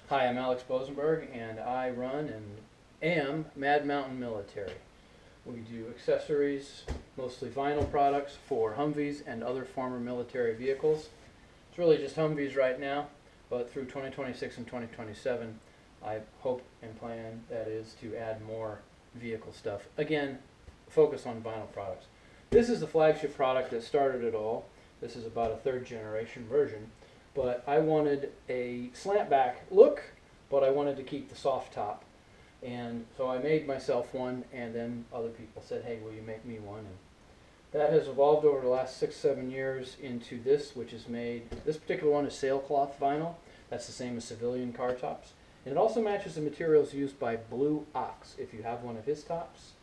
Hi, I'm Alex Bosenberg, and I run and am MadMountain Military. We do accessories, mostly vinyl products for Humvees and other former military vehicles. It's really just Humvees right now, but through 2026 and 2027, I hope and plan, that is, to add more vehicle stuff. Again, focus on vinyl products. This is the flagship product that started it all. This is about a third generation version, but I wanted a slant back look, but I wanted to keep the soft top. And so I made myself one, and then other people said, hey, will you make me one? And that has evolved over the last 6-7 years into this, which is made, this particular one is sailcloth vinyl. That's the same as civilian car tops. And it also matches the materials used by Blue Ox. If you have one of his tops,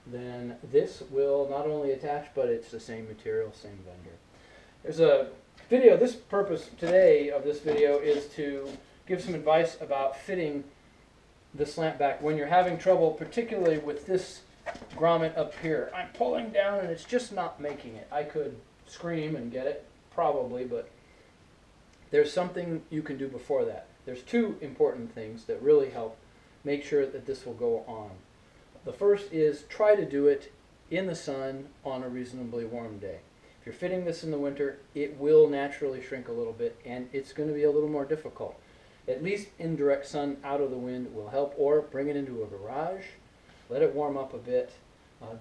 then this will not only attach, but it's the same material, same vendor. There's a video. This purpose today of this video is to give some advice about fitting the slant back when you're having trouble, particularly with this grommet up here. I'm pulling down and it's just not making it. I could scream and get it, probably, but there's something you can do before that. There's two important things that really help make sure that this will go on. The first is try to do it in the sun on a reasonably warm day. If you're fitting this in the winter, it will naturally shrink a little bit, and it's going to be a little more difficult. At least indirect sun out of the wind will help, or bring it into a garage, let it warm up a bit.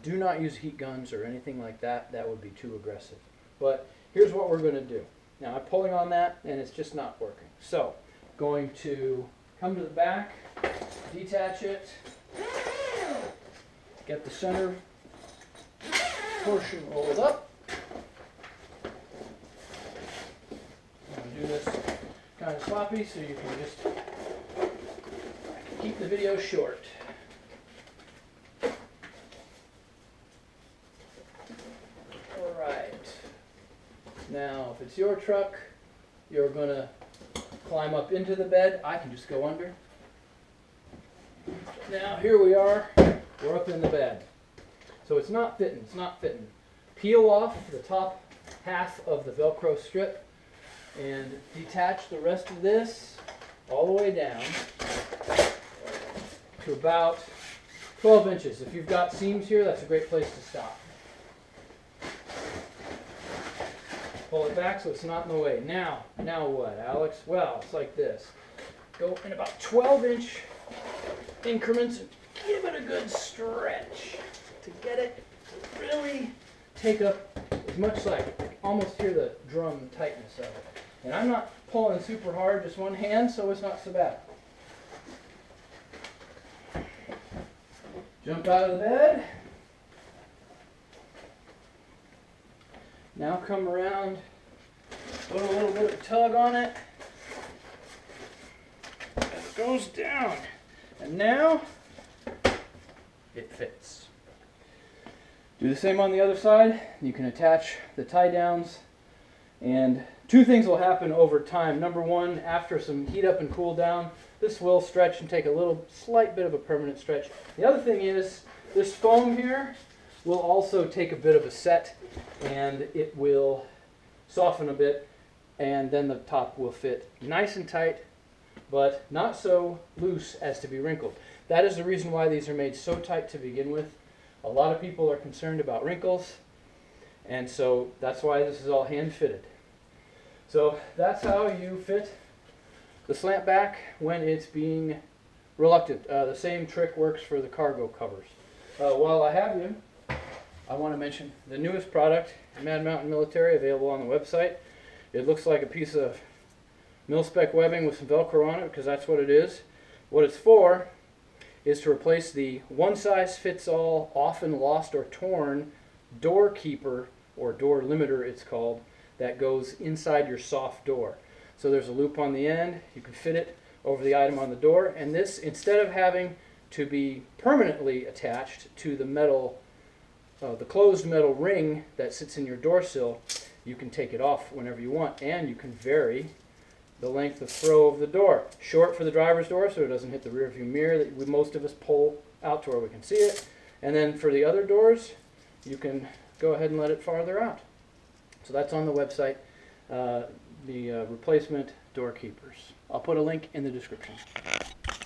Do not use heat guns or anything like that. That would be too aggressive. But here's what we're going to do. Now I'm pulling on that, and it's just not working. So, going to come to the back, detach it, get the center portion rolled up. Do this kind of sloppy so you can just keep the video short. Alright. Now, if it's your truck, you're going to climb up into the bed. I can just go under. Now, here we are. We're up in the bed. So it's not fitting. It's not fitting. Peel off the top half of the Velcro strip and detach the rest of this all the way down to about 12 inches. If you've got seams here, that's a great place to stop. Pull it back so it's not in the way. Now what, Alex? Well, it's like this. Go in about 12-inch increments and give it a good stretch to get it to really take up as much, like almost hear the drum tightness of it. And I'm not pulling super hard, just one hand, so it's not so bad. Jump out of the bed. Now come around, put a little bit of tug on it as it goes down. And now it fits. Do the same on the other side. You can attach the tie downs, and two things will happen over time. Number one, after some heat up and cool down, this will stretch and take a slight bit of a permanent stretch. The other thing is this foam here will also take a bit of a set, and it will soften a bit, and then the top will fit nice and tight, but not so loose as to be wrinkled. That is the reason why these are made so tight to begin with. A lot of people are concerned about wrinkles, and so that's why this is all hand fitted. So that's how you fit the slant back when it's being reluctant. The same trick works for the cargo covers. While I have you, I want to mention the newest product, MadMountain Military, available on the website. It looks like a piece of mil-spec webbing with some Velcro on it, because that's what it is. What it's for is to replace the one-size-fits-all, often lost or torn door keeper, or door limiter it's called, that goes inside your soft door. So there's a loop on the end. You can fit it over the item on the door, and this, instead of having to be permanently attached to the metal, the closed metal ring that sits in your door sill, you can take it off whenever you want, and you can vary the length of throw of the door. Short for the driver's door so it doesn't hit the rear view mirror that most of us pull out to where we can see it, and then for the other doors you can go ahead and let it farther out. So that's on the website. The replacement door keepers. I'll put a link in the description.